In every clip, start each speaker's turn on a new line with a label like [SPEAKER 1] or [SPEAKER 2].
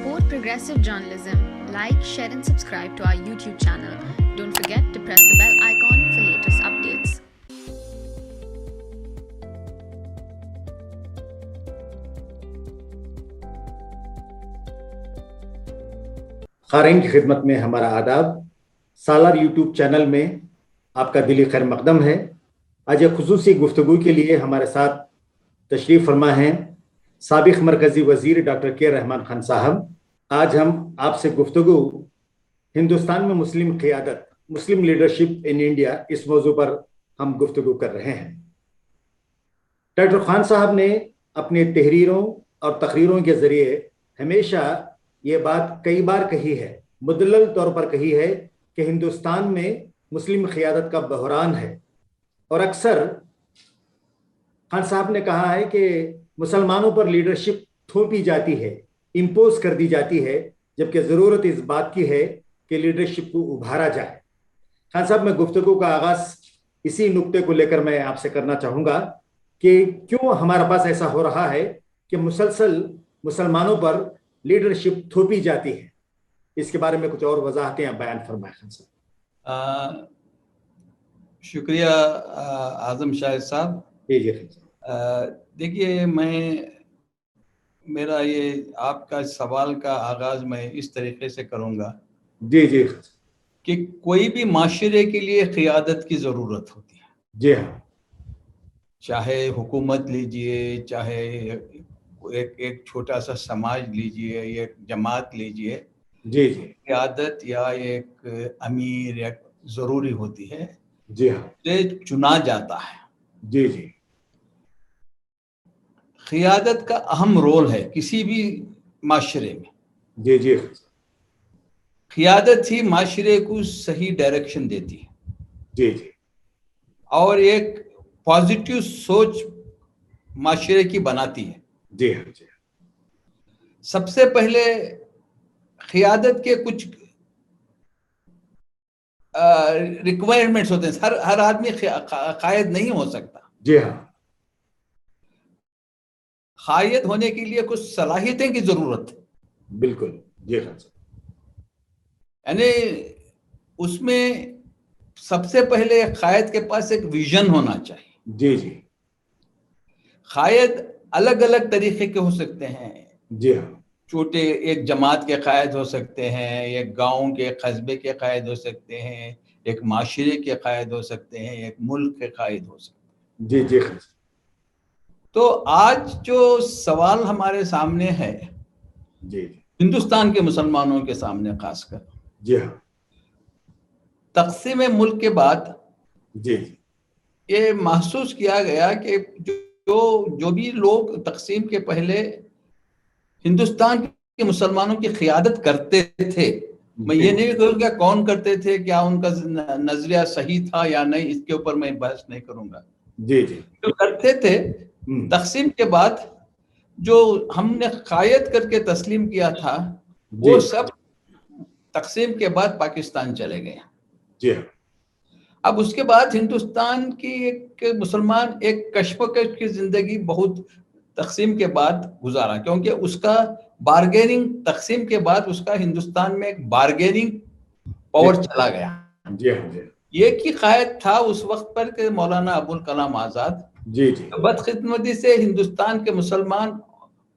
[SPEAKER 1] support progressive journalism, like, share and subscribe to our YouTube channel. Don't forget to press the bell icon for latest updates.
[SPEAKER 2] قارئین کی خدمت میں ہمارا آداب. سالار YouTube channel میں آپ کا دلی خیر مقدم ہے. آج ایک خصوصی گفتگو کے لیے ہمارے ساتھ تشریف فرما ہیں سابق مرکزی وزیر ڈاکٹر کے رحمان خان صاحب. آج ہم آپ سے گفتگو ہندوستان میں مسلم قیادت، مسلم لیڈرشپ ان انڈیا، اس موضوع پر ہم گفتگو کر رہے ہیں. ڈاکٹر خان صاحب نے اپنے تحریروں اور تقریروں کے ذریعے ہمیشہ یہ بات کئی بار کہی ہے، مدلل طور پر کہی ہے کہ ہندوستان میں مسلم قیادت کا بحران ہے. اور اکثر خان صاحب نے کہا ہے کہ مسلمانوں پر لیڈرشپ تھوپی جاتی ہے، امپوز کر دی جاتی ہے، جبکہ ضرورت اس بات کی ہے کہ لیڈرشپ کو ابھارا جائے. خان صاحب، میں گفتگو کا آغاز اسی نقطے کو لے کر میں آپ سے کرنا چاہوں گا کہ کیوں ہمارے پاس ایسا ہو رہا ہے کہ مسلسل مسلمانوں پر لیڈرشپ تھوپی جاتی ہے. اس کے بارے میں کچھ اور وضاحتیں آپ بیان فرمائیں خان صاحب.
[SPEAKER 3] شکریہ اعظم شاہد صاحب.
[SPEAKER 2] جی
[SPEAKER 3] دیکھیے، میرا یہ آپ کا سوال کا آغاز میں اس طریقے سے کروں گا
[SPEAKER 2] جی
[SPEAKER 3] کہ کوئی بھی معاشرے کے لیے قیادت کی ضرورت ہوتی ہے.
[SPEAKER 2] جی ہاں.
[SPEAKER 3] چاہے حکومت لیجئے، چاہے ایک چھوٹا سا سماج لیجئے، ایک جماعت لیجئے،
[SPEAKER 2] جی
[SPEAKER 3] قیادت یا ایک امیر یا ضروری ہوتی ہے.
[SPEAKER 2] جی ہاں.
[SPEAKER 3] یہ چنا جاتا ہے.
[SPEAKER 2] جی
[SPEAKER 3] قیادت کا اہم رول ہے کسی بھی معاشرے میں.
[SPEAKER 2] جی
[SPEAKER 3] قیادت ہی معاشرے کو صحیح ڈائریکشن دیتی ہے.
[SPEAKER 2] جی
[SPEAKER 3] اور ایک پازیٹیو سوچ معاشرے کی بناتی ہے.
[SPEAKER 2] جی ہاں.
[SPEAKER 3] سب سے پہلے قیادت کے کچھ ریکوائرمنٹس ہوتے ہیں. ہر آدمی قائد نہیں ہو سکتا.
[SPEAKER 2] جی ہاں.
[SPEAKER 3] قائد ہونے کے لیے کچھ صلاحیتیں کی ضرورت ہے.
[SPEAKER 2] بالکل. جی ہاں.
[SPEAKER 3] یعنی اس میں سب سے پہلے قائد کے پاس ایک ویژن ہونا چاہیے.
[SPEAKER 2] جی
[SPEAKER 3] قائد الگ الگ طریقے کے ہو سکتے ہیں.
[SPEAKER 2] جی ہاں.
[SPEAKER 3] چھوٹے ایک جماعت کے قائد ہو سکتے ہیں، ایک گاؤں کے قصبے کے قائد ہو سکتے ہیں، ایک معاشرے کے قائد ہو سکتے ہیں، ایک ملک کے قائد ہو سکتے ہیں.
[SPEAKER 2] جی
[SPEAKER 3] تو آج جو سوال ہمارے سامنے ہے،
[SPEAKER 2] جی
[SPEAKER 3] ہندوستان کے مسلمانوں کے سامنے خاص کر،
[SPEAKER 2] جی ہاں.
[SPEAKER 3] تقسیم ملک کے بعد
[SPEAKER 2] جی
[SPEAKER 3] یہ محسوس کیا گیا کہ جو بھی لوگ تقسیم کے پہلے ہندوستان کے مسلمانوں کی قیادت کرتے تھے، میں یہ نہیں کہوں گا کون کرتے تھے، کیا ان کا نظریہ صحیح تھا یا نہیں، اس کے اوپر میں بحث نہیں کروں گا.
[SPEAKER 2] جی
[SPEAKER 3] جو کرتے تھے تقسیم کے بعد، جو ہم نے قائد کر کے تسلیم کیا تھا، وہ سب تقسیم کے بعد پاکستان چلے گئے.
[SPEAKER 2] جی.
[SPEAKER 3] اب اس کے بعد ہندوستان کی ایک مسلمان ایک کشف و کش کی زندگی بہت تقسیم کے بعد گزارا، کیونکہ اس کا بارگیننگ تقسیم کے بعد اس کا ہندوستان میں ایک بارگیننگ پاور چلا گیا.
[SPEAKER 2] جی
[SPEAKER 3] یہ کی قائد تھا اس وقت پر کہ مولانا ابوالکلام آزاد.
[SPEAKER 2] جی
[SPEAKER 3] بدقسمتی سے ہندوستان کے مسلمان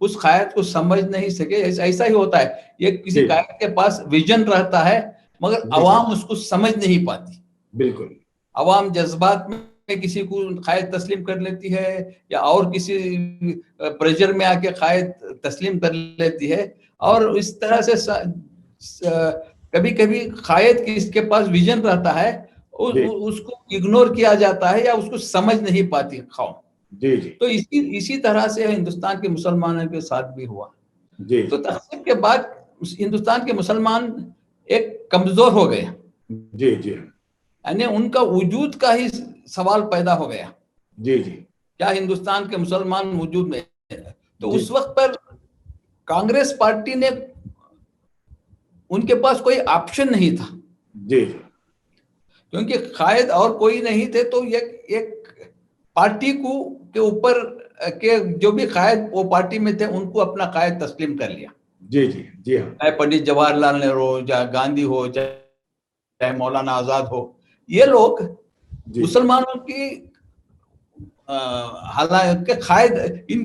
[SPEAKER 3] اس قائد کو سمجھ نہیں سکے. ایسا ہی ہوتا ہے، یہ کسی قائد کے پاس ویژن رہتا ہے مگر عوام اس کو سمجھ نہیں پاتی.
[SPEAKER 2] بالکل.
[SPEAKER 3] عوام جذبات میں کسی کو قائد تسلیم کر لیتی ہے، یا اور کسی پریشر میں آ کے قائد تسلیم کر لیتی ہے. اور اس طرح سے کبھی کبھی قائد کی اس کے پاس ویژن رہتا ہے، اس کو اگنور کیا جاتا ہے یا اس کو سمجھ نہیں پاتی قوم. تو اسی طرح سے ہندوستان کے مسلمانوں کے ساتھ بھی ہوا. تو تقسیم کے بعد ہندوستان کے مسلمان ایک کمزور ہو گئے. یعنی ان کا وجود کا ہی سوال پیدا ہو گیا. کیا ہندوستان کے مسلمان وجود میں؟ تو اس وقت پر کانگریس پارٹی نے، ان کے پاس کوئی آپشن نہیں تھا. کیونکہ قائد اور کوئی نہیں تھے، تو ایک پارٹی کے اوپر کے جو بھی قائد وہ پارٹی میں تھے ان کو اپنا قائد تسلیم کر لیا.
[SPEAKER 2] جی جی جی ہاں
[SPEAKER 3] چاہے پنڈت جواہر لال نہرو ہو، چاہے گاندھی ہو، چاہے مولانا آزاد ہو، یہ لوگ
[SPEAKER 2] جی
[SPEAKER 3] مسلمانوں کی حالانکہ ان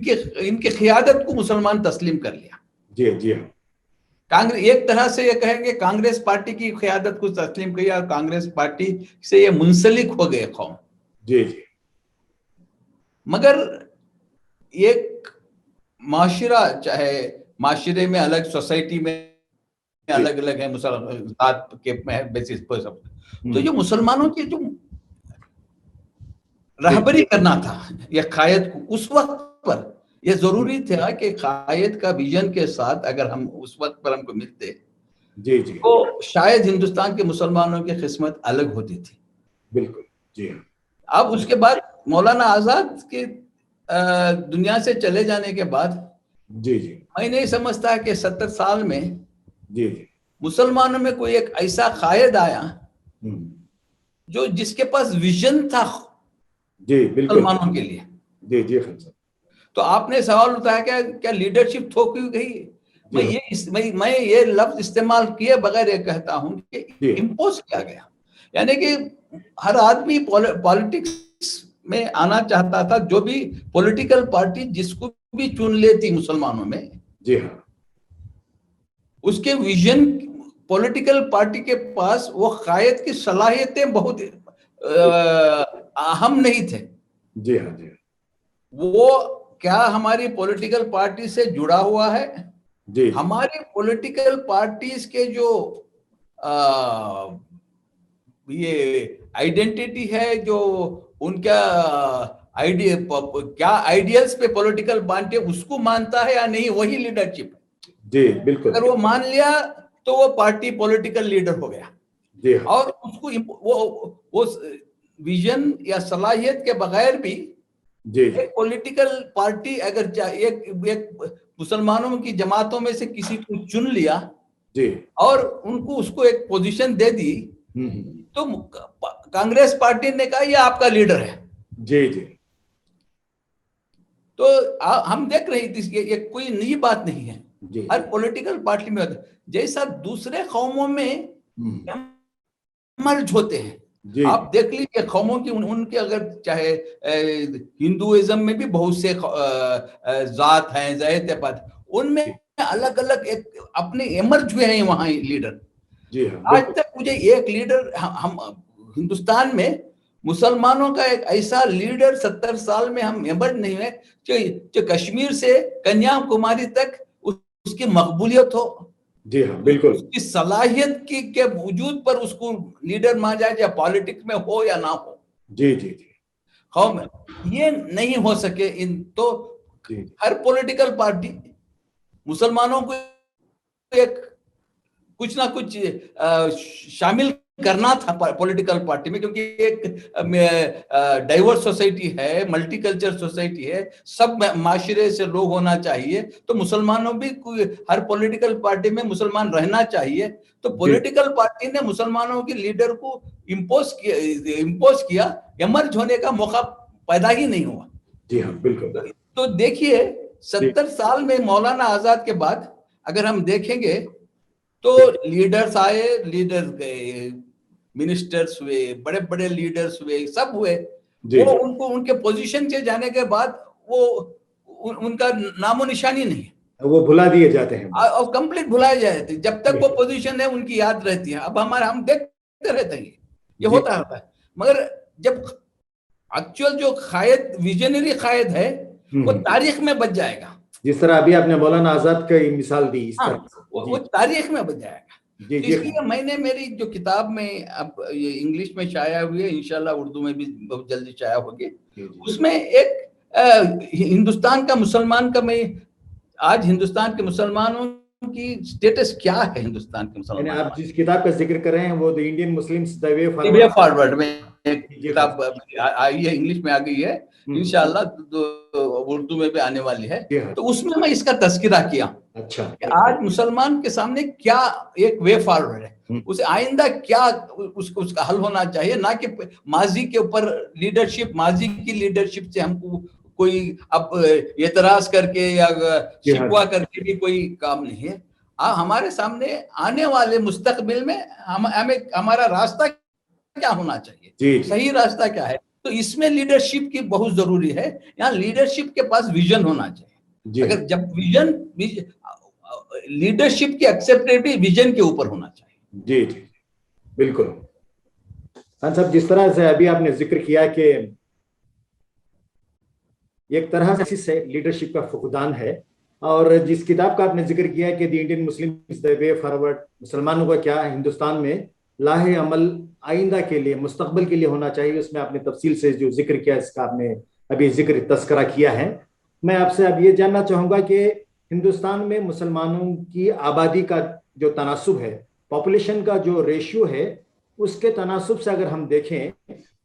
[SPEAKER 3] کی قیادت کو مسلمان تسلیم کر لیا.
[SPEAKER 2] جی جی ہاں
[SPEAKER 3] کانگریس ایک طرح سے یہ کہیں گے کانگریس پارٹی کی قیادت کو تسلیم کیا اور کانگریس پارٹی سے یہ منسلک ہو گئے قوم.
[SPEAKER 2] جی جی
[SPEAKER 3] مگر ایک معاشرہ، چاہے معاشرے میں الگ، سوسائٹی میں الگ الگ ہے ذات کے بیسس پر سب، تو جو مسلمانوں کی جو رہبری کرنا تھا یہ قائد کو اس وقت پر، یہ ضروری تھا کہ قائد کا ویژن کے ساتھ اگر ہم اس وقت پر ہم کو ملتے
[SPEAKER 2] جی جی
[SPEAKER 3] تو شاید ہندوستان کے مسلمانوں کی قسمت الگ ہوتی تھی.
[SPEAKER 2] بالکل جی ہاں
[SPEAKER 3] اب اس کے بعد مولانا آزاد کے دنیا سے چلے جانے کے بعد
[SPEAKER 2] جی جی
[SPEAKER 3] میں نہیں سمجھتا کہ 70 سال میں
[SPEAKER 2] جی جی
[SPEAKER 3] مسلمانوں میں کوئی ایک ایسا قائد آیا جو جس کے پاس ویژن تھا
[SPEAKER 2] جی بالکل
[SPEAKER 3] مسلمانوں کے لیے.
[SPEAKER 2] جی جی خان صاحب
[SPEAKER 3] تو آپ نے سوال اٹھایا کیا لیڈرشپ تھوکی گئی؟ میں یہ لفظ استعمال کیے بغیر یہ کہتا ہوں کہ امپوز کیا گیا. یعنی کہ ہر آدمی پالیٹکس میں آنا چاہتا تھا، جو بھی پولیٹیکل پارٹی جس کو بھی چن لیتی مسلمانوں میں،
[SPEAKER 2] جی ہاں
[SPEAKER 3] اس کے ویژن، پولیٹیکل پارٹی کے پاس وہ قائد کی صلاحیتیں بہت اہم نہیں تھے.
[SPEAKER 2] جی ہاں جی
[SPEAKER 3] وہ کیا ہماری پولیٹیکل پارٹی سے جڑا ہوا ہے؟
[SPEAKER 2] جی
[SPEAKER 3] ہماری پولیٹیکل پارٹیز کے جو یہ آئیڈینٹی ہے، جو ان کا کیا آئیڈیلز پہ پولیٹیکل پارٹی اس کو مانتا ہے یا نہیں، وہی لیڈرشپ.
[SPEAKER 2] جی بالکل
[SPEAKER 3] اگر وہ مان لیا تو وہ پارٹی پولیٹیکل لیڈر ہو گیا.
[SPEAKER 2] جی ہاں
[SPEAKER 3] اور اس کو وہ ویژن یا صلاحیت کے بغیر بھی
[SPEAKER 2] جی جی
[SPEAKER 3] ایک پولیٹیکل پارٹی اگر ایک مسلمانوں کی جماعتوں میں سے کسی کو چن لیا
[SPEAKER 2] جی
[SPEAKER 3] اور ان کو اس کو ایک پوزیشن دے دی، تو کانگریس پارٹی نے کہا یہ آپ کا لیڈر ہے.
[SPEAKER 2] جی جی
[SPEAKER 3] تو ہم دیکھ رہے تھے یہ کوئی نئی بات نہیں ہے،
[SPEAKER 2] جی
[SPEAKER 3] ہر پولیٹیکل پارٹی میں ہوتا ہے. جیسا دوسرے قوموں میں مرج ہوتے ہیں،
[SPEAKER 2] جی
[SPEAKER 3] آپ دیکھ لیجیے قوموں کی ان کے، اگر چاہے ہندوازم میں بھی بہت سے ذات ہیں، ان میں الگ الگ ایک اپنے ایمرج ہوئے ہیں وہاں لیڈر.
[SPEAKER 2] جی ہاں
[SPEAKER 3] آج تک مجھے ایک لیڈر ہم ہندوستان میں مسلمانوں کا ایک ایسا لیڈر 70 سال میں ہم ایمرج نہیں ہوئے جو کشمیر سے کنیا کماری تک اس کی مقبولیت ہو،
[SPEAKER 2] جی ہاں بالکل
[SPEAKER 3] اس کی صلاحیت کے وجود پر اس کو لیڈر مانا جائے، یا پالیٹکس میں ہو یا نہ ہو.
[SPEAKER 2] جی جی جی
[SPEAKER 3] قوم یہ نہیں ہو سکے. تو ہر پولیٹیکل پارٹی مسلمانوں کو ایک کچھ نہ کچھ شامل کرنا تھا پولیٹیکل پارٹی میں، کیونکہ ایک ڈائیورس سوسائٹی ہے، ملٹی کلچر سوسائٹی ہے، سب معاشرے سے لوگ ہونا چاہیے. تو مسلمانوں بھی ہر پولیٹیکل پارٹی میں مسلمان رہنا چاہیے. تو پولیٹیکل پارٹی نے مسلمانوں کے لیڈر کو امپوز کیا، ایمرج ہونے کا موقع پیدا ہی نہیں ہوا.
[SPEAKER 2] جی ہاں بالکل.
[SPEAKER 3] تو دیکھیے 70 سال میں مولانا آزاد کے بعد اگر ہم دیکھیں گے تو لیڈرز آئے، لیڈر گئے، منسٹرز ہوئے، بڑے بڑے لیڈرز ہوئے، سب ہوئے. وہ ان کے پوزیشن سے جانے کے بعد وہ ان کا نام و نشانی نہیں ہے،
[SPEAKER 2] وہ بھلا دیے جاتے ہیں
[SPEAKER 3] اور کمپلیٹ بھلائے جاتے ہیں. جب تک وہ پوزیشن ہے ان کی یاد رہتی ہے. اب ہم دیکھتے رہتے ہیں یہ ہوتا ہے. مگر جب ایکچوئل جو قائد، ویژنری قائد ہے، وہ تاریخ میں بچ جائے گا.
[SPEAKER 2] جس طرح ابھی آپ نے مولانا آزاد کا مثال دی، اس طرح
[SPEAKER 3] وہ تاریخ میں بچ جائے گا.
[SPEAKER 2] جی
[SPEAKER 3] اس لیے میں نے میری جو کتاب میں اب یہ انگلش میں شائع ہوئی ہے، انشاءاللہ اردو میں بھی بہت جلدی شائع ہوگی، اس میں ایک ہندوستان کا مسلمان کا، میں آج ہندوستان کے مسلمانوں کی سٹیٹس کیا ہے، ہندوستان کے مسلمان،
[SPEAKER 2] آپ جس کتاب کا ذکر کر رہے ہیں وہ the Indian Muslims the
[SPEAKER 3] way forward میں کتاب آئی ہے، انگلش میں آ گئی ہے، انشاءاللہ اردو میں بھی آنے والی ہے. تو اس میں اس کا تذکرہ کیا کہ آج مسلمان کے سامنے کیا ایک وے فارورڈ ہے، اسے آئندہ کیا اس کا حل ہونا چاہیے. نہ کہ ماضی کے اوپر لیڈرشپ، ماضی کی لیڈرشپ سے ہم کو کوئی اب اعتراض کر کے یا شکوہ کر کے بھی کوئی کام نہیں ہے. ہمارے سامنے آنے والے مستقبل میں ہمیں ہمارا راستہ کیا ہونا چاہیے, صحیح راستہ کیا ہے, تو اس میں لیڈرشپ کی بہت ضروری ہے. یہاں لیڈرشپ کے پاس ویژن ہونا چاہیے. اگر جب ویژن, لیڈرشپ کی ایکسیپٹیبلٹی ویژن کے اوپر ہونا چاہیے.
[SPEAKER 2] جی جی بالکل. خان صاحب, جس طرح سے ابھی آپ نے ذکر کیا کہ ایک طرح سے لیڈرشپ کا فقدان ہے, اور جس کتاب کا آپ نے ذکر کیا کہ the Indian Muslims the way forward, مسلمانوں کا کیا ہندوستان میں لاہ عمل آئندہ کے لیے, مستقبل کے لیے ہونا چاہیے, اس میں آپ نے تفصیل سے جو ذکر کیا اس کا آپ نے ابھی تذکرہ کیا ہے. میں آپ سے اب یہ جاننا چاہوں گا کہ ہندوستان میں مسلمانوں کی آبادی کا جو تناسب ہے, پاپولیشن کا جو ریشیو ہے, اس کے تناسب سے اگر ہم دیکھیں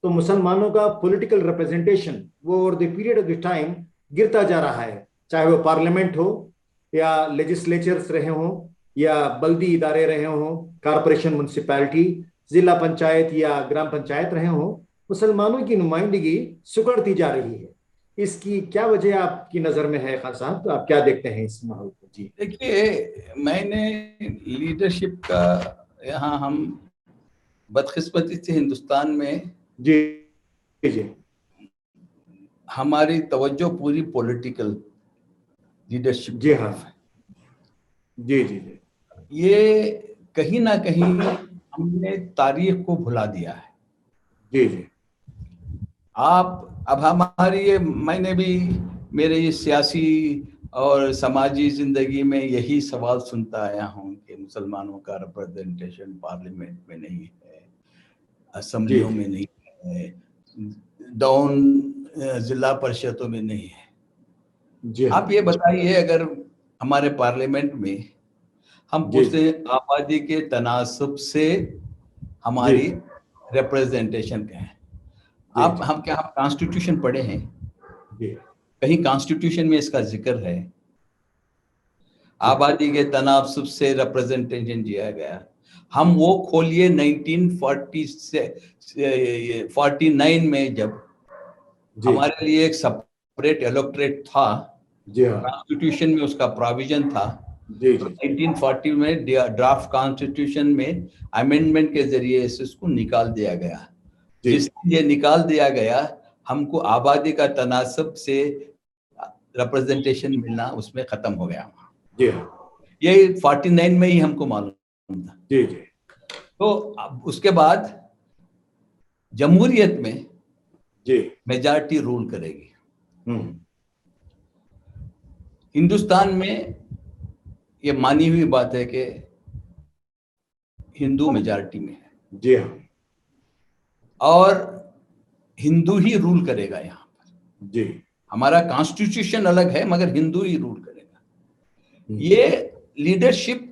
[SPEAKER 2] تو مسلمانوں کا پولیٹیکل ریپرزنٹیشن وہ over the period of the time گرتا جا رہا ہے, چاہے وہ پارلیمنٹ ہو یا لیجسلیچرز رہے ہوں یا بلدی ادارے رہے ہوں, کارپوریشن, منسپیلٹی, ضلع پنچایت یا گرام پنچایت رہے ہوں, مسلمانوں کی نمائندگی سکڑتی جا رہی ہے. اس کی کیا وجہ آپ کی نظر میں ہے خان صاحب؟ تو آپ کیا دیکھتے ہیں اس ماحول کو؟ جی
[SPEAKER 3] دیکھیے, میں نے لیڈرشپ کا یہاں ہم بدقسمتی سے ہندوستان میں
[SPEAKER 2] جی جی
[SPEAKER 3] ہماری توجہ پوری پولیٹیکل لیڈرشپ.
[SPEAKER 2] جی ہاں جی جی جی
[SPEAKER 3] یہ کہیں نہ کہیں ہم نے تاریخ کو بھلا دیا ہے.
[SPEAKER 2] جی جی
[SPEAKER 3] اب ہماری یہ, میں نے بھی میرے یہ سیاسی اور سماجی زندگی میں یہی سوال سنتا آیا ہوں کہ مسلمانوں کا ریپرزنٹیشن پارلیمنٹ میں نہیں ہے, اسمبلیوں میں نہیں ہے, ڈاؤن ضلع پریشدوں میں نہیں ہے. آپ یہ بتائیے, اگر ہمارے پارلیمنٹ میں ہم پوچھتے ہیں آبادی کے تناسب سے ہماری ریپرزنٹیشن کیا ہے, ہم کانسٹیٹیوشن پڑھے ہیں, کہیں کانسٹیٹیوشن میں اس کا ذکر ہے آبادی کے تناسب سے ریپرزنٹیشن دیا گیا؟ ہم وہ کھولیے 1949 میں جب ہمارے لیے ایک سپریٹ الیکٹوریٹ تھا, کانسٹیٹیوشن میں اس کا پراویژن تھا. 1940 میں ڈرافٹ کانسٹیٹیوشن میں امینڈمنٹ کے ذریعے اس کو نکال دیا گیا. جس یہ نکال دیا گیا, ہم کو آبادی کا تناسب سے ریپرزنٹیشن ملنا اس میں ختم ہو گیا. یہ 49 میں ہی ہم کو معلوم تھا. تو اس کے بعد جمہوریت میں میجارٹی رول کرے گی. ہندوستان میں یہ مانی ہوئی بات ہے کہ ہندو میجارٹی میں ہے.
[SPEAKER 2] جی ہاں,
[SPEAKER 3] اور ہندو ہی رول کرے گا یہاں پر.
[SPEAKER 2] جی
[SPEAKER 3] ہمارا کانسٹیٹیوشن الگ ہے مگر ہندو ہی رول کرے گا. یہ لیڈرشپ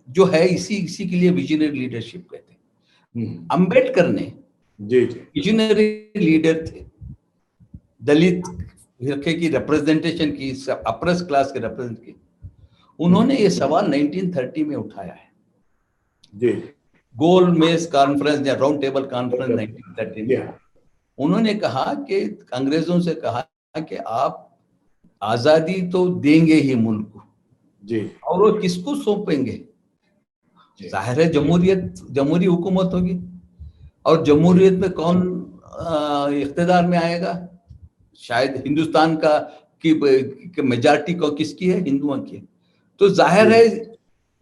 [SPEAKER 3] جو ہے اسی کے لیے ویژنری لیڈرشپ کہتے ہیں. امبیڈکر نے ویژنری لیڈر تھے, دلت فرقے کی ریپرزنٹیشن کی, اپرس کلاس کے ریپرزنٹ کی. انہوں نے یہ سوال 1930 میں اٹھایا ہے, گول میز کانفرنس یا راؤنڈ ٹیبل کانفرنس 1930 میں. انہوں نے کہا کہ انگریزوں سے کہا کہ آپ آزادی تو دیں گے ہی ملک کو, اور وہ کس کو سونپیں گے؟ ظاہر ہے جمہوری حکومت ہوگی. اور جمہوریت میں کون اقتدار میں آئے گا؟ شاید ہندوستان کا کی میجارٹی کو کس کی ہے؟ ہندوؤں کی. تو ظاہر ہے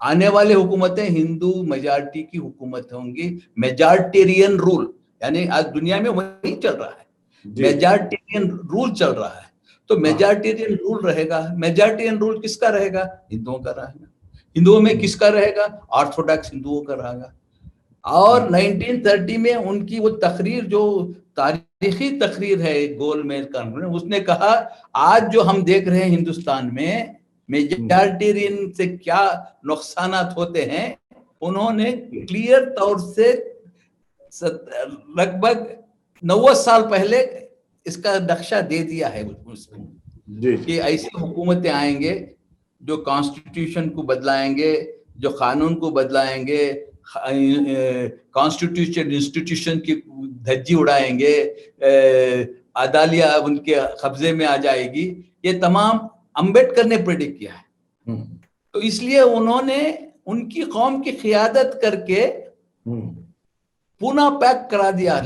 [SPEAKER 3] آنے والے حکومتیں ہندو میجارٹی کی حکومت ہوں گی. میجارٹیرین رول, یعنی آج دنیا میں وہی چل رہا ہے, میجارٹیرین رول چل رہا ہے. تو میجارٹیرین رول رہے گا. میجارٹیرین رول کس کا رہے گا؟ ہندوؤں کا رہے گا. ہندوؤں میں کس کا رہے گا؟ آرتھوڈاکس ہندوؤں کا رہے گا. اور 1930 میں ان کی وہ تقریر, جو تاریخی تقریر ہے گول میز کانفرنس, اس نے کہا آج جو ہم دیکھ رہے ہیں ہندوستان میں میجارٹیرین سے کیا نقصانات ہوتے ہیں, انہوں نے کلیئر طور سے لگ بھگ 90 سال پہلے اس کا نقشہ دے دیا ہے کہ ایسی حکومتیں آئیں گے جو کانسٹیٹیوشن کو بدلائیں گے, جو قانون کو بدلائیں گے, کانسٹیٹیوشن انسٹیٹیوشن کی دھجی اڑائیں گے, عدالیہ ان کے قبضے میں آ جائے گی، یہ تمام امبیڈکر نے پریڈکٹ کیا ہے. تو اس لیے انہوں نے ان کی قوم کی قیادت کر کے پونا پیک کرا دیا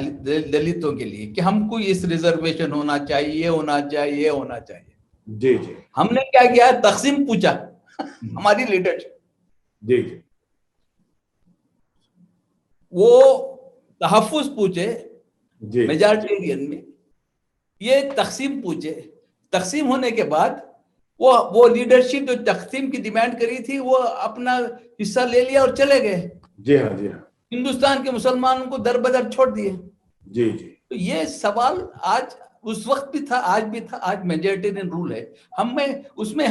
[SPEAKER 3] دلتوں کے لیے کہ ہم کو اس ریزرویشن ہونا چاہیے، ہونا چاہیے، ہونا چاہیے.
[SPEAKER 2] جی جی.
[SPEAKER 3] ہم نے کیا کیا؟ تقسیم پوچھا ہماری لیڈرشپ.
[SPEAKER 2] جی جی.
[SPEAKER 3] وہ تحفظ پوچھے
[SPEAKER 2] جی.
[SPEAKER 3] میجارٹیرین میں، یہ تقسیم پوچھے. تقسیم ہونے کے بعد وہ لیڈرشپ جو تقسیم کی ڈیمانڈ کری تھی وہ اپنا حصہ لے لیا اور چلے گئے.
[SPEAKER 2] جی ہاں جی ہاں.
[SPEAKER 3] ہندوستان کے مسلمانوں کو در بدر چھوڑ دیے.
[SPEAKER 2] جی جی.
[SPEAKER 3] تو یہ سوال آج اس وقت بھی تھا، آج بھی تھا. آج میجارٹیرین رول ہے. اس میں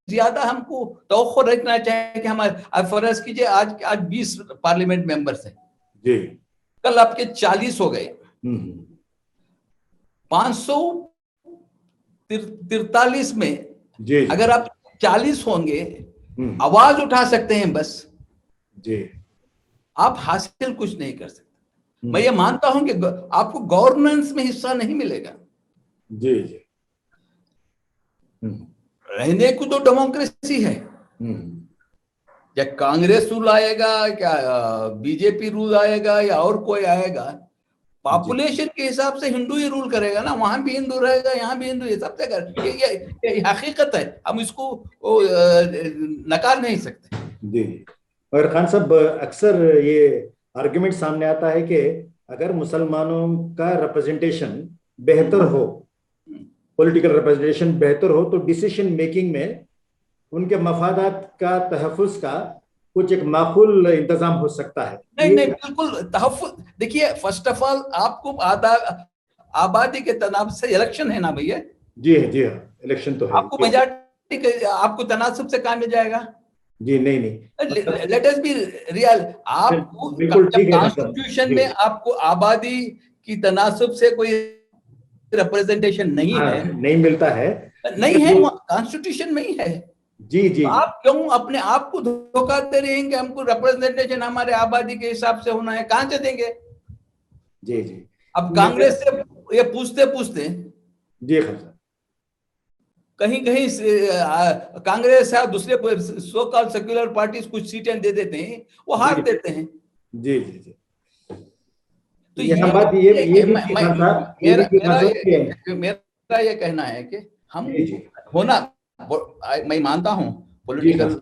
[SPEAKER 3] زیادہ ہم کو توقع رکھنا چاہیے کہ ہمارے فرض کیجئے آج 20 پارلیمنٹ ممبرز ہیں.
[SPEAKER 2] جی.
[SPEAKER 3] کل آپ کے 40 ہو گئے. 543 میں
[SPEAKER 2] جی
[SPEAKER 3] اگر آپ 40 ہوں گے، آواز اٹھا سکتے ہیں بس.
[SPEAKER 2] جی. آپ
[SPEAKER 3] حاصل کچھ نہیں کر سکتے. میں یہ مانتا ہوں کہ آپ کو گورننس میں حصہ نہیں ملے گا.
[SPEAKER 2] جی جی.
[SPEAKER 3] رہنے کو تو ڈیموکریسی ہے. یا کانگریس رول آئے گا، کیا بی جے پی رول آئے گا، یا اور کوئی آئے گا، پاپولیشن کے حساب سے ہندو ہی رول کرے گا نا. وہاں بھی ہندو رہے گا، یہاں بھی ہندو. یہ سب سے یہ حقیقت ہے، ہم اس کو نکال نہیں سکتے.
[SPEAKER 2] جی. اور خان صاحب اکثر یہ آرگیومنٹ سامنے آتا ہے کہ اگر مسلمانوں کا ریپرزنٹیشن بہتر ہو، پولیٹیکل ریپرزنٹیشن بہتر ہو، تو ڈیسیشن میکنگ میں ان کے مفادات کا تحفظ کا کچھ ایک معقول انتظام ہو سکتا ہے.
[SPEAKER 3] نہیں بالکل تحفظ. دیکھیے فرسٹ آف آل آپ کو آبادی کے تناسب سے الیکشن ہے نا بھیا.
[SPEAKER 2] جی ہاں جی ہاں، الیکشن تو ہے.
[SPEAKER 3] آپ کو میجارٹی آپ کو تناسب سے کام مل جائے گا.
[SPEAKER 2] جی نہیں
[SPEAKER 3] لیٹ اس بی ریئل. آپ کو کانسٹیٹیوشن میں آپ کو آبادی کی تناسب سے کوئی ریپرزنٹیشن نہیں ہے،
[SPEAKER 2] نہیں ملتا ہے،
[SPEAKER 3] نہیں ہے، کانسٹیٹیوشن میں ہی ہے.
[SPEAKER 2] جی جی.
[SPEAKER 3] آپ کیوں اپنے آپ کو دھوکہ دے رہے ہیں کہ ہم کو ریپرزنٹیشن ہمارے آبادی کے حساب سے ہونا ہے؟ کہاں سے دیں گے؟
[SPEAKER 2] جی جی.
[SPEAKER 3] اب کانگریس سے یہ پوچھتے
[SPEAKER 2] جی
[SPEAKER 3] کہیں کانگریس ہے، دوسرے سو کال سیکولر پارٹیز کچھ سیٹیں دے دیتے ہیں، وہ ہار دیتے ہیں.
[SPEAKER 2] جی جی جی.
[SPEAKER 3] تو میرا یہ کہنا ہے کہ ہم ہونا، میں مانتا ہوں پولیٹیکل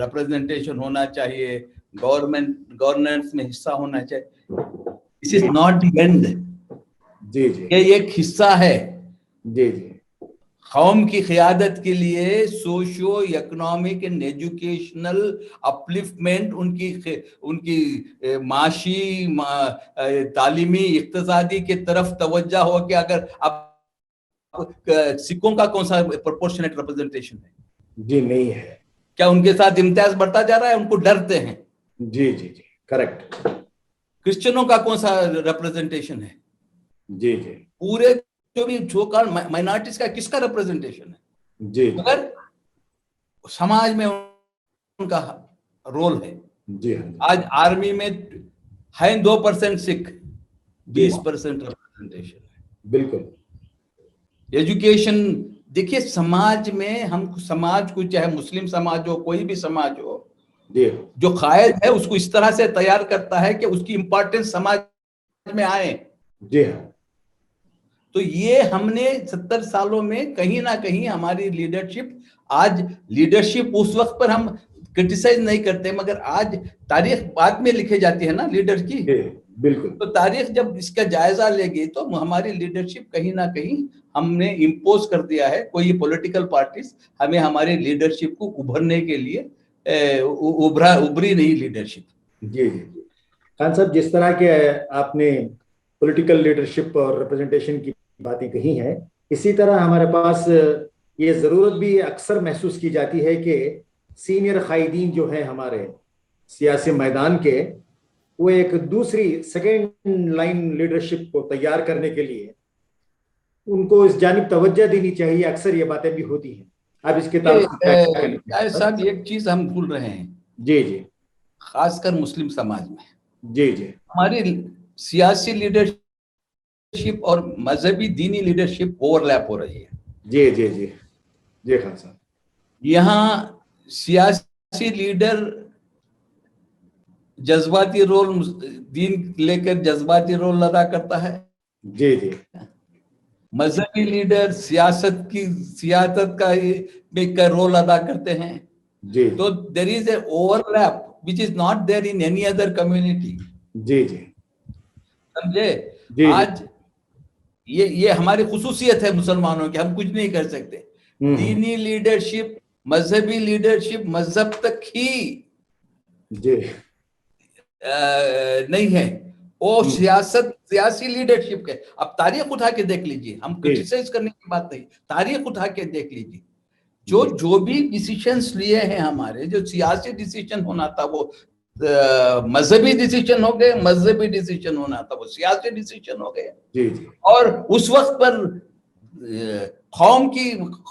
[SPEAKER 3] ریپرزنٹیشن ہونا چاہیے، گورننس میں حصہ ہونا چاہیے. This is not the end.
[SPEAKER 2] جی جی.
[SPEAKER 3] یہ ایک حصہ ہے.
[SPEAKER 2] جی جی.
[SPEAKER 3] قوم کی قیادت کے لیے سوشو اکنامک اینڈ ایجوکیشنل اپلفٹمنٹ، ان کی معاشی، تعلیمی، اقتصادی کی طرف توجہ ہو کہ اگر آپ سکھوں کا کون سا پرپورشنیٹ ریپرزنٹیشن ہے؟
[SPEAKER 2] جی نہیں ہے.
[SPEAKER 3] کیا ان کے ساتھ امتیاز بڑھتا جا رہا ہے؟ ان کو ڈرتے ہیں.
[SPEAKER 2] جی جی جی کریکٹ.
[SPEAKER 3] کرسچنوں کا کون سا ریپرزنٹیشن ہے؟
[SPEAKER 2] جی جی.
[SPEAKER 3] پورے جو بھی مائنارٹیز کا کس کا ریپرزنٹیشن ہے؟
[SPEAKER 2] جی.
[SPEAKER 3] مگر سماج میں ان کا رول ہے.
[SPEAKER 2] جی.
[SPEAKER 3] آج آرمی میں ہے 2% سکھ، 20% ریپرزنٹیشن ہے.
[SPEAKER 2] بالکل.
[SPEAKER 3] ایجوکیشن دیکھیے، سماج میں ہم سماج کو، چاہے مسلم سماج ہو، کوئی بھی سماج ہو، جو قائد ہے اس کو اس طرح سے تیار کرتا ہے کہ اس کی امپورٹنس سماج میں آئے.
[SPEAKER 2] جی ہاں.
[SPEAKER 3] تو یہ ہم نے 70 سالوں میں کہیں نہ کہیں ہماری لیڈرشپ، آج لیڈرشپ اس وقت پر ہم کرٹیسائز نہیں کرتے، مگر آج تاریخ بعد میں لکھے جاتی ہے نا لیڈر کی.
[SPEAKER 2] بالکل.
[SPEAKER 3] تو تاریخ جب اس کا جائزہ لے گی تو ہماری لیڈرشپ کہیں نہ کہیں ہم نے امپوز کر دیا ہے. کوئی پولیٹیکل پارٹیز ہمیں ہماری لیڈرشپ کو ابھرنے کے لیے ابھری نہیں لیڈرشپ.
[SPEAKER 2] جی جی. خان صاحب، جس طرح کے آپ نے پولیٹیکل لیڈرشپ اور ریپرزنٹیشن کی باتیں کہی ہیں، اسی طرح ہمارے پاس یہ ضرورت بھی اکثر محسوس کی جاتی ہے کہ سینئر قائدین جو ہیں ہمارے سیاسی میدان کے، وہ ایک دوسری سیکنڈ لائن لیڈرشپ کو تیار کرنے کے لیے ان کو اس جانب توجہ دینی چاہیے. اکثر یہ باتیں بھی ہوتی ہیں. آپ اس کے
[SPEAKER 3] صاحب ایک چیز ہم بھول رہے ہیں.
[SPEAKER 2] جی جی.
[SPEAKER 3] خاص کر مسلم سماج میں.
[SPEAKER 2] جی جی.
[SPEAKER 3] ہماری سیاسی لیڈرشپ لیڈرشپ اور مذہبی دینی لیڈرشپ اوور لیپ ہو رہی ہے.
[SPEAKER 2] جی جی جی جی خان صاحب.
[SPEAKER 3] یہاں سیاسی لیڈر جذباتی رول دین لے کر جذباتی رول ادا کرتا ہے.
[SPEAKER 2] جی جی
[SPEAKER 3] مذہبی لیڈر سیاست کا رول ادا کرتے ہیں.
[SPEAKER 2] جی
[SPEAKER 3] تو there is a overlap which is not there in any other community.
[SPEAKER 2] جی جی
[SPEAKER 3] سمجھے.
[SPEAKER 2] جی
[SPEAKER 3] آج یہ ہماری خصوصیت ہے مسلمانوں کی, ہم کچھ نہیں کر سکتے. دینی لیڈرشپ, مذہبی لیڈرشپ مذہب تک ہی
[SPEAKER 2] جی
[SPEAKER 3] نہیں ہے, وہ سیاسی لیڈرشپ کے. اب تاریخ اٹھا کے دیکھ لیجئے, ہم کرٹیسائز کرنے کی بات نہیں, تاریخ اٹھا کے دیکھ لیجئے. جو بھی ڈیسیشنز لیے ہیں ہمارے, جو سیاسی ڈیسیشن ہونا تھا وہ مذہبی ڈیسیشن ہو گئے, مذہبی ڈیسیشن ہونا تھا وہ سیاسی ڈیسیشن ہو گئے.
[SPEAKER 2] جی جی
[SPEAKER 3] اور اس وقت پر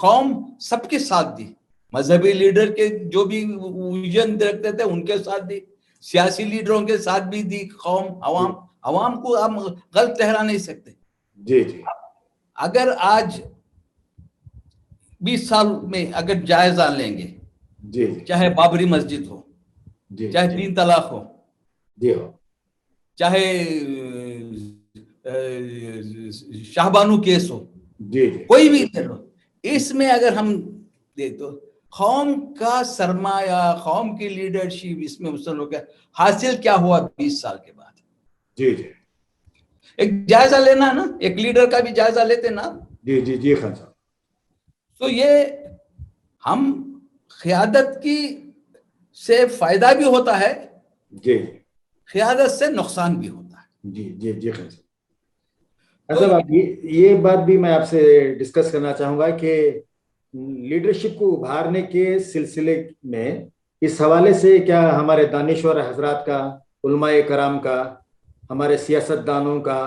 [SPEAKER 3] قوم سب کے ساتھ دی. مذہبی لیڈر کے جو بھی ویژن رکھتے تھے ان کے ساتھ دی, سیاسی لیڈروں کے ساتھ بھی دی قوم. عوام کو ہم غلط ٹھہرا نہیں سکتے.
[SPEAKER 2] جی جی
[SPEAKER 3] اگر آج 20 سال میں اگر جائزہ لیں گے,
[SPEAKER 2] جی
[SPEAKER 3] چاہے بابری مسجد ہو,
[SPEAKER 2] جی
[SPEAKER 3] چاہے 3 طلاق ہو,
[SPEAKER 2] جی ہو,
[SPEAKER 3] چاہے شاہ بانو کیس ہو,
[SPEAKER 2] جی جی
[SPEAKER 3] کوئی بھی ہو, اس میں اگر ہم دے تو قوم کا سرمایہ, قوم کی لیڈرشپ اس میں مسلم ہو گیا. حاصل کیا ہوا 20 سال کے بعد؟
[SPEAKER 2] جی جی
[SPEAKER 3] ایک جائزہ لینا نا, ایک لیڈر کا بھی جائزہ لیتے نا.
[SPEAKER 2] جی جی جی خان صاحب.
[SPEAKER 3] تو یہ ہم قیادت کی سے فائدہ بھی ہوتا ہے,
[SPEAKER 2] جی
[SPEAKER 3] قیادت سے نقصان بھی ہوتا ہے.
[SPEAKER 2] جی جی جی خان صاحب. اب یہ بات بھی میں آپ سے ڈسکس کرنا چاہوں گا کہ لیڈرشپ کو ابھارنے کے سلسلے میں اس حوالے سے کیا ہمارے دانشور حضرات کا, علماء کرام کا, ہمارے سیاست دانوں کا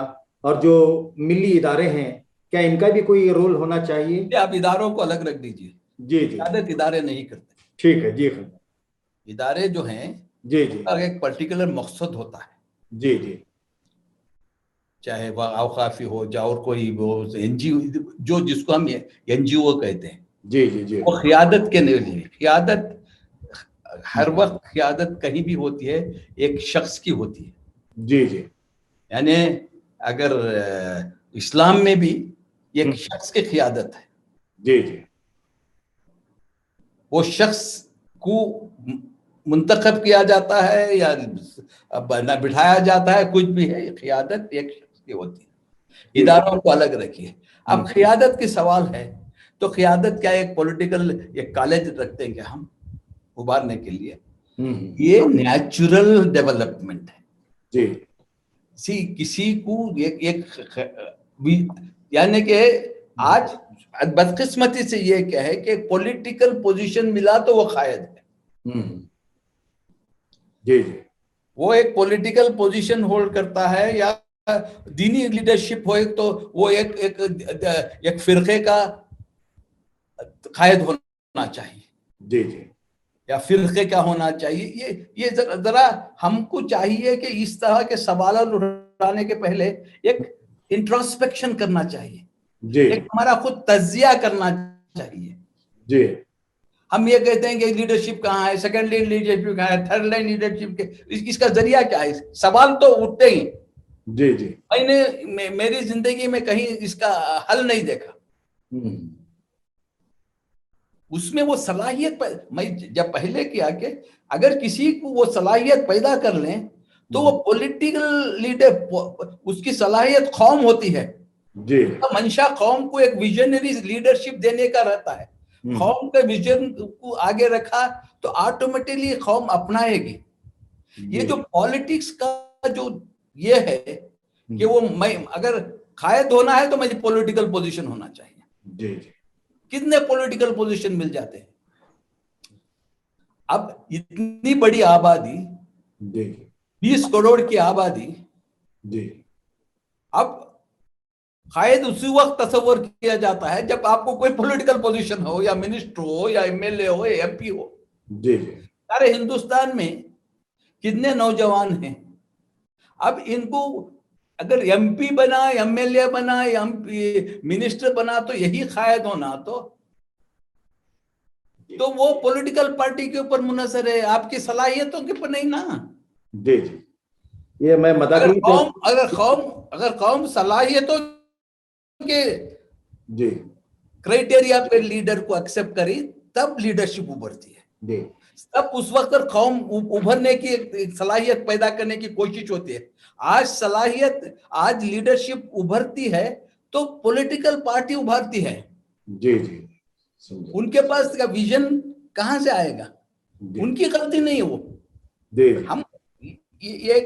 [SPEAKER 2] اور جو ملی ادارے ہیں, کیا ان کا بھی کوئی رول ہونا چاہیے؟
[SPEAKER 3] آپ اداروں کو الگ رکھ دیجئے.
[SPEAKER 2] جی جی
[SPEAKER 3] قیادت ادارے نہیں کرتے.
[SPEAKER 2] ٹھیک ہے. جی خان.
[SPEAKER 3] ادارے جو ہیں
[SPEAKER 2] جی جی
[SPEAKER 3] ایک پرٹیکولر مقصد ہوتا ہے.
[SPEAKER 2] جی جی
[SPEAKER 3] چاہے وہ اوقافی ہو, چاہے اور کوئی ہو, این جی او, جس کو ہم این جی او کہتے ہیں.
[SPEAKER 2] جی جی جی
[SPEAKER 3] وہ قیادت کے نہیں. قیادت ہر وقت قیادت کہیں بھی ہوتی ہے ایک شخص کی ہوتی ہے.
[SPEAKER 2] جی جی
[SPEAKER 3] یعنی اگر اسلام میں بھی ایک شخص کی قیادت ہے.
[SPEAKER 2] جی جی
[SPEAKER 3] وہ شخص کو منتخب کیا جاتا ہے یا بٹھایا جاتا ہے, کچھ بھی ہے, قیادت ایک شخص کی ہوتی ہے. اداروں کو الگ رکھیے. اب قیادت کی سوال ہے تو قیادت کیا ایک پولیٹیکل ایک کالج رکھتے ہیں کیا ہم ابھارنے کے لیے؟ یہ نیچرل ڈیولپمنٹ ہے.
[SPEAKER 2] جی
[SPEAKER 3] کسی کو یعنی کہ آج بدقسمتی سے یہ کیا ہے کہ پولیٹیکل پوزیشن ملا تو وہ قائد ہے.
[SPEAKER 2] جی جی
[SPEAKER 3] وہ ایک پولیٹیکل پوزیشن ہولڈ کرتا ہے, یا دینی لیڈرشپ ہو تو وہ ایک فرقے کا قائد ہونا چاہیے.
[SPEAKER 2] جی جی
[SPEAKER 3] یا فرقے کا ہونا چاہیے. یہ ذرا ہم کو چاہیے کہ اس طرح کے سوالات اٹھانے کے پہلے ایک انٹروسپیکشن کرنا چاہیے, ایک ہمارا خود تجزیہ کرنا چاہیے.
[SPEAKER 2] جی
[SPEAKER 3] ہم یہ کہتے ہیں کہ لیڈرشپ کہاں ہے, سیکنڈ لائن لیڈرشپ کہاں ہے, تھرڈ لائن لیڈرشپ کے, اس کا ذریعہ کیا ہے؟ سوال تو اٹھتے ہی.
[SPEAKER 2] جی جی
[SPEAKER 3] میں نے میری زندگی میں کہیں اس کا حل نہیں دیکھا. اس میں وہ صلاحیت میں جب پہلے کیا کہ اگر کسی کو وہ صلاحیت پیدا کر لیں تو وہ پولیٹیکل لیڈر, اس کی صلاحیت قوم ہوتی ہے.
[SPEAKER 2] جی
[SPEAKER 3] منشا قوم کو ایک ویژنری لیڈرشپ دینے کا رہتا ہے. قوم کے ویژن کو آگے رکھا تو آٹومیٹکلی قوم اپنائے گی. یہ جو پالیٹکس کا جو یہ ہے کہ وہ میں اگر قائد ہونا ہے تو مجھے پولیٹیکل پوزیشن ہونا چاہیے.
[SPEAKER 2] جی
[SPEAKER 3] کتنے پولیٹیکل پوزیشن مل جاتے ہیں. اب اتنی بڑی آبادی, 20 کروڑ کی آبادی, اب قائد اسی وقت تصور کیا جاتا ہے جب آپ کو کوئی پولیٹیکل پوزیشن ہو, یا منسٹر ہو, یا ایم ایل اے ہو, یا ایم پی ہو. سارے ہندوستان میں کتنے نوجوان ہیں, اب ان کو اگر ایم پی بنا, ایم ایل اے بنا, منسٹر بنا تو یہی قائد ہونا, تو وہ پولیٹیکل پارٹی کے اوپر منحصر ہے, آپ کی صلاحیتوں کے اوپر نہیں نا.
[SPEAKER 2] جی جی, یہ میں
[SPEAKER 3] اگر قوم صلاحیتوں کے
[SPEAKER 2] جی
[SPEAKER 3] کرائٹیریا پہ لیڈر کو ایکسپٹ کری تب لیڈرشپ ابھرتی ہے.
[SPEAKER 2] جی,
[SPEAKER 3] تب اس وقت قوم ابھرنے کی ایک صلاحیت پیدا کرنے کی کوشش ہوتی ہے. آج لیڈرشپ ابھرتی ہے تو پولیٹیکل پارٹی ابھرتی ہے.
[SPEAKER 2] جی جی,
[SPEAKER 3] ان کے پاس کا ویژن کہاں سے آئے گا؟ ان کی غلطی نہیں ہے وہ. ہم یہ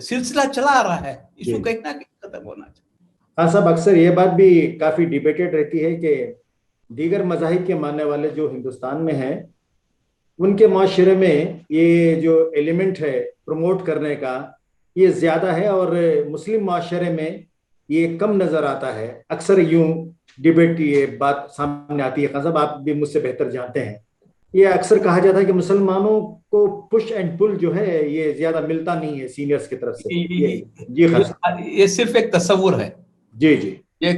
[SPEAKER 3] سلسلہ چلا آ رہا ہے, اس کو کہیں نہ کہیں ختم ہونا چاہیے.
[SPEAKER 2] ہاں صاحب, اکثر یہ بات بھی کافی ڈیبیٹڈ رہتی ہے کہ دیگر مذاہب کے ماننے والے جو ہندوستان میں ہیں ان کے معاشرے میں یہ جو ایلیمنٹ ہے پروموٹ کرنے کا یہ زیادہ ہے اور مسلم معاشرے میں یہ کم نظر آتا ہے. اکثر یوں ڈیبیٹ یہ بات سامنے آتی ہے. خان صاحب آپ بھی مجھ سے بہتر جانتے ہیں, یہ اکثر کہا جاتا ہے کہ مسلمانوں کو پش اینڈ پل جو ہے یہ زیادہ ملتا نہیں ہے سینئرز کی طرف سے. جی خان صاحب,
[SPEAKER 3] یہ صرف ایک تصور ہے.
[SPEAKER 2] جی جی,
[SPEAKER 3] یہ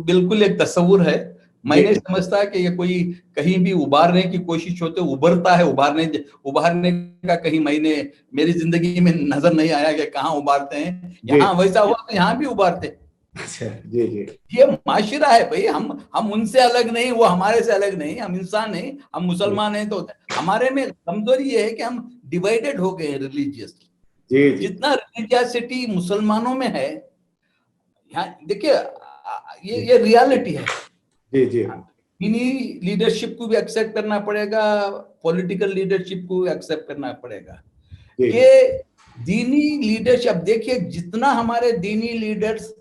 [SPEAKER 3] بالکل ایک تصور ہے. میں نہیں سمجھتا کہ یہ کوئی کہیں بھی ابھارنے کی کوشش ہوتے ابھرتا ہے. ابھارنے کا کہیں میری زندگی میں نظر نہیں آیا کہ کہاں ابھارتے ہیں. یہاں ویسا ہوا تو یہاں بھی ابھارتے.
[SPEAKER 2] جی جی,
[SPEAKER 3] یہ معاشرہ ہے بھائی, ہم ان سے الگ نہیں, وہ ہمارے سے الگ نہیں. ہم انسان ہیں, ہم مسلمان ہیں. تو ہمارے میں کمزوری یہ ہے کہ ہم ڈیوائیڈڈ ہو گئے ہیں ریلیجیسلی. جتنا ریلیجیسٹی مسلمانوں میں ہے, دیکھیے یہ ریالٹی ہے.
[SPEAKER 2] جی جی,
[SPEAKER 3] دینی لیڈرشپ کو بھی ایکسپٹ کرنا پڑے گا, پولیٹیکل لیڈرشپ کو بھی ایکسپٹ کرنا پڑے گا. یہ دینی لیڈرشپ دیکھیے, جتنا ہمارے دینی لیڈرز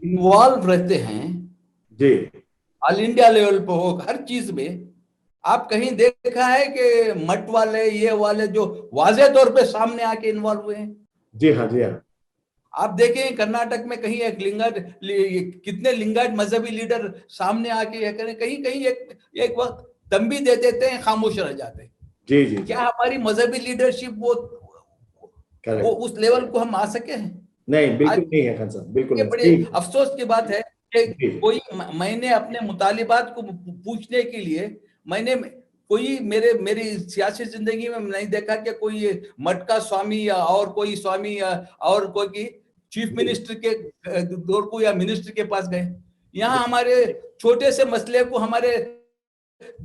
[SPEAKER 3] انوالو رہتے ہیں
[SPEAKER 2] جی,
[SPEAKER 3] آل انڈیا لیول پہ ہو, ہر چیز میں آپ کہیں دیکھا ہے کہ مٹ والے یہ والے جو واضح طور پہ سامنے آ کے انوالو ہوئے ہیں؟
[SPEAKER 2] جی ہاں, جی ہاں.
[SPEAKER 3] آپ دیکھیں کرناٹک میں کہیں ایک کتنے لنگایت مذہبی لیڈر سامنے آ کے کہیں ایک وقت تنبیہ دے دیتے ہیں, خاموش رہ جاتے ہیں.
[SPEAKER 2] جی جی,
[SPEAKER 3] کیا ہماری مذہبی لیڈرشپ وہ اس لیول کو ہم آ سکے ہیں؟
[SPEAKER 2] نہیں, بالکل نہیں ہے خان صاحب, بالکل.
[SPEAKER 3] یہ بڑی افسوس کی بات ہے کہ میں نے اپنے مطالبات کو پوچھنے کے لیے میری سیاسی زندگی میں نہیں دیکھا کہ کوئی مٹکا سوامی یا اور کوئی سوامی یا اور کوئی چیف منسٹر کے دور کو یا منسٹر کے پاس گئے. یہاں ہمارے چھوٹے سے مسئلے کو ہمارے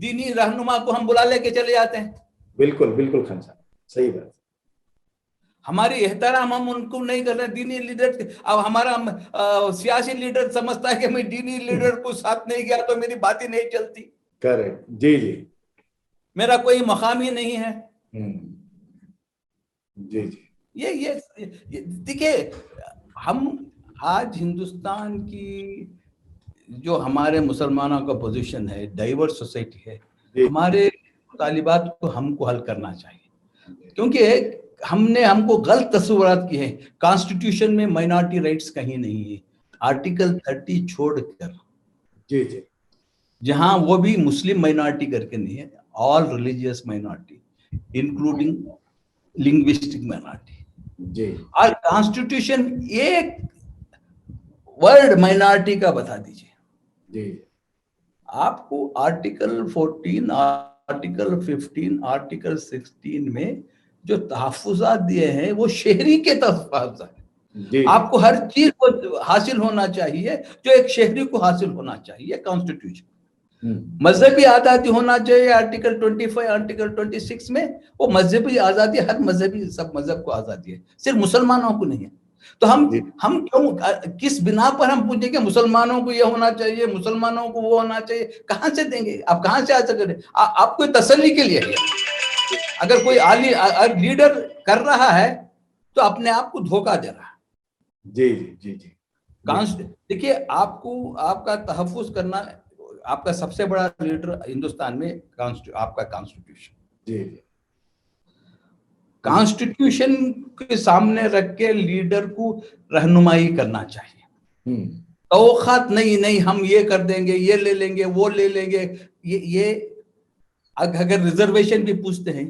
[SPEAKER 3] دینی رہنما کو ہم بلا لے کے چلے جاتے ہیں.
[SPEAKER 2] بالکل بالکل خان صاحب, صحیح بات.
[SPEAKER 3] ہماری احترام ہم ان کو نہیں کر رہے دینی لیڈر. اب ہمارا سیاسی لیڈر سمجھتا ہے کہ میں دینی لیڈر کو ساتھ نہیں گیا تو میری بات ہی نہیں چلتی.
[SPEAKER 2] کریکٹ, جی جی,
[SPEAKER 3] میرا کوئی مقام ہی نہیں ہے.
[SPEAKER 2] جی جی,
[SPEAKER 3] یہ دیکھیے, ہم آج ہندوستان کی جو ہمارے مسلمانوں کا پوزیشن ہے, ڈائیورس سوسائٹی ہے, ہمارے مطالبات کو ہم کو حل کرنا چاہیے. کیونکہ ہم کو غلط تصورات کی ہیں. کانسٹیٹیوشن میں مائنارٹی رائٹس کہیں نہیں ہے. آرٹیکل 30 چھوڑ کر,
[SPEAKER 2] جی جی,
[SPEAKER 3] جہاں وہ بھی مسلم مائنارٹی کر کے نہیں ہے, all religious minority including linguistic minority.
[SPEAKER 2] جی,
[SPEAKER 3] اور کانسٹیٹیوشن ایک ورڈ مائنارٹی کا بتا دیجئے.
[SPEAKER 2] جی,
[SPEAKER 3] آپ کو آرٹیکل 14, آرٹیکل 15, آرٹیکل 16 میں جو تحفظات دیے ہیں وہ شہری کے تحفظات ہیں. آپ کو ہر چیز کو حاصل ہونا چاہیے جو ایک شہری کو حاصل ہونا چاہیے. کانسٹیٹیوشن مذہبی آزادی ہونا چاہیے. آرٹیکل 25, آرٹیکل 26 میں وہ مذہبی آزادی, ہر مذہبی سب مذہب کو آزادی ہے, صرف مسلمانوں کو نہیں ہے. تو ہم کیوں, کس بنا پر ہم پوچھیں کہ مسلمانوں کو یہ ہونا چاہیے, مسلمانوں کو وہ ہونا چاہیے؟ کہاں سے دیں گے آپ؟ کہاں سے آ سکتے؟ آپ کو تسلی کے لیے ہے. اگر کوئی لیڈر کر رہا ہے تو اپنے آپ کو دھوکہ دے رہا ہے.
[SPEAKER 2] جی جی, جی,
[SPEAKER 3] دیکھیے, آپ کا تحفظ کرنا, آپ کا سب سے بڑا لیڈر ہندوستان میں آپ کا کانسٹیٹیوشن.
[SPEAKER 2] جی,
[SPEAKER 3] کانسٹیٹیوشن کے سامنے رکھ کے لیڈر کو رہنمائی کرنا چاہیے. توقعات نہیں ہم یہ کر دیں گے, یہ لے لیں گے, وہ لے لیں گے. یہ اگر ریزرویشن بھی پوچھتے ہیں,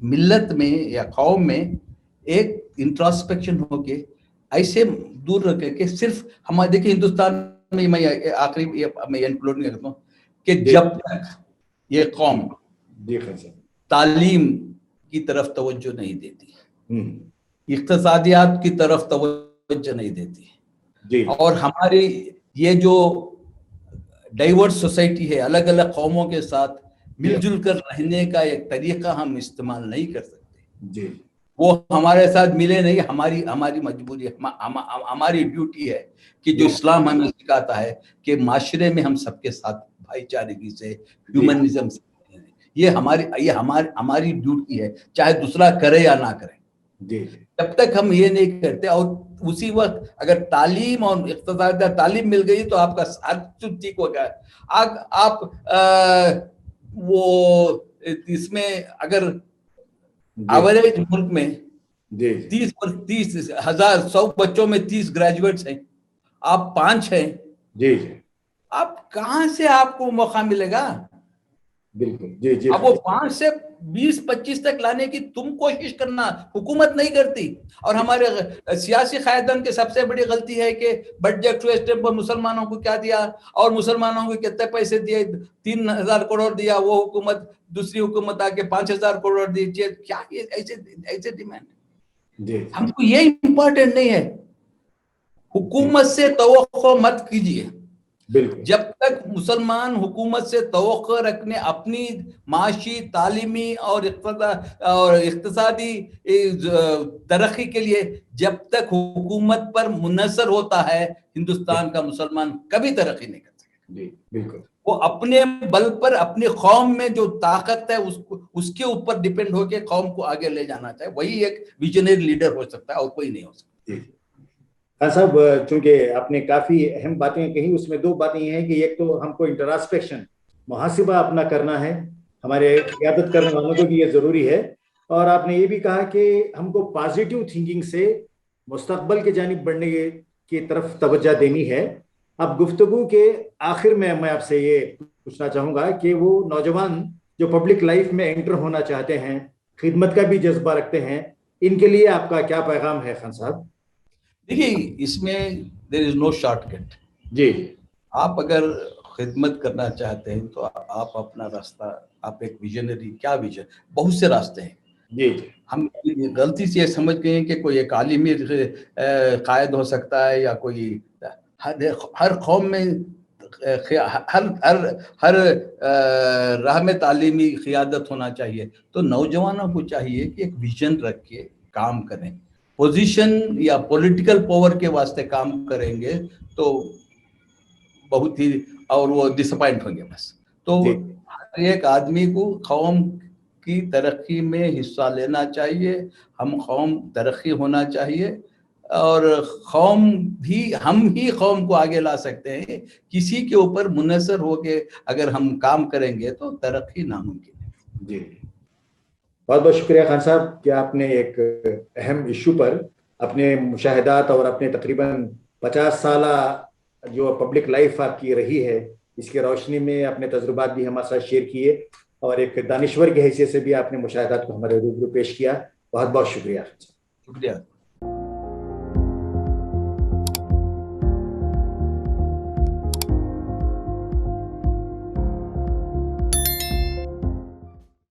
[SPEAKER 3] ملت میں یا قوم میں ایک انٹراسپیکشن ہو کے ایسے دور رکھ کے صرف ہمارے دیکھیں ہندوستان میں میں آخری میں انکلوڈ کرتا ہوں کہ جب تک یہ قوم تعلیم کی طرف توجہ نہیں دیتی، اقتصادیات کی طرف توجہ نہیں دیتی، اور ہماری یہ جو ڈائیورس سوسائٹی ہے، الگ الگ قوموں کے ساتھ مل جل کر رہنے کا ایک طریقہ ہم استعمال نہیں کر سکتے، وہ ہمارے ساتھ ملے نہیں، ہماری مجبوری ہے، ہماری ڈیوٹی ہے کہ جو اسلام ہمیں سکھاتا ہے کہ معاشرے میں ہم سب کے ساتھ بھائی چارگی سے، ہیومنزم سے، یہ ہماری ڈیوٹی ہے، چاہے دوسرا کرے یا نہ کرے۔ جب تک ہم یہ نہیں کرتے، اور اسی وقت اگر تعلیم اور اقتصادیات تعلیم مل گئی تو آپ کا ہر چیز ٹھیک ہو گیا۔ آپ وہ اس میں اگر ایوریج ملک میں 100 بچوں میں 30 گریجویٹس ہیں، آپ 5 ہیں، آپ کہاں سے آپ کو موقع ملے گا؟ بالکل اب وہ 5 سے 20-25 تک لانے کی تم کوشش کرنا، حکومت نہیں کرتی۔ اور ہمارے سیاسی قائدین کی سب سے بڑی غلطی ہے کہ بجٹ ٹویسٹ پر مسلمانوں کو کیا دیا اور مسلمانوں کو کتنے پیسے دیے، 3000 کروڑ دیا، وہ حکومت دوسری حکومت آ کے 5000 کروڑ دی، کیا ایسے ڈیمانڈ؟ ہم کو یہ امپورٹنٹ نہیں ہے۔ حکومت سے توقع مت کیجیے۔ جب تک مسلمان حکومت سے توقع رکھنے اپنی معاشی، تعلیمی اور اقتصادی ترقی کے لیے جب تک حکومت پر منحصر ہوتا ہے، ہندوستان کا مسلمان کبھی ترقی نہیں کر سکتا۔ وہ اپنے بل پر اپنی قوم میں جو طاقت ہے اس کے اوپر ڈیپینڈ ہو کے قوم کو آگے لے جانا چاہے، وہی ایک ویژنری لیڈر ہو سکتا ہے، اور کوئی نہیں ہو سکتا۔
[SPEAKER 2] خان صاحب، چونکہ آپ نے کافی اہم باتیں کہیں، اس میں 2 باتیں یہ ہیں کہ ایک تو ہم کو انٹراسپیکشن، محاسبہ اپنا کرنا ہے، ہمارے قیادت کرنے والوں کو بھی یہ ضروری ہے، اور آپ نے یہ بھی کہا کہ ہم کو پازیٹیو تھنکنگ سے مستقبل کے جانب بڑھنے کی طرف توجہ دینی ہے۔ اب گفتگو کے آخر میں آپ سے یہ پوچھنا چاہوں گا کہ وہ نوجوان جو پبلک لائف میں انٹر ہونا چاہتے ہیں، خدمت کا بھی جذبہ رکھتے ہیں، ان کے لیے آپ کا کیا پیغام ہے خان صاحب؟
[SPEAKER 3] دیکھیے، اس میں دیر از نو شارٹ کٹ۔ آپ اگر خدمت کرنا چاہتے ہیں تو آپ اپنا راستہ، آپ ایک ویژنری، کیا ویژن، بہت سے راستے ہیں۔ ہم غلطی سے یہ سمجھ گئے ہیں کہ کوئی ایک عالمی قائد ہو سکتا ہے، یا کوئی ہر قوم میں ہر راہ میں تعلیمی قیادت ہونا چاہیے۔ تو نوجوانوں کو چاہیے کہ ایک ویژن رکھ کے کام کریں۔ پوزیشن یا پولیٹیکل پاور کے واسطے کام کریں گے تو بہت ہی، اور وہ ڈس اپوائنٹ ہوں گے بس۔ تو ہر ایک آدمی کو قوم کی ترقی میں حصہ لینا چاہیے، ہم قوم ترقی ہونا چاہیے، اور ہم ہی قوم کو آگے لا سکتے ہیں۔ کسی کے اوپر منحصر ہو کے اگر ہم کام کریں گے تو ترقی ناممکن ہے۔
[SPEAKER 2] بہت بہت شکریہ خان صاحب کہ آپ نے ایک اہم ایشو پر اپنے مشاہدات اور اپنے تقریباً 50 سالہ جو پبلک لائف آپ کی رہی ہے، اس کی روشنی میں اپنے تجربات بھی ہمارے ساتھ شیئر کیے، اور ایک دانشور کی حیثیت سے بھی آپ نے مشاہدات کو ہمارے روبرو پیش کیا۔ بہت بہت شکریہ۔
[SPEAKER 3] شکریہ۔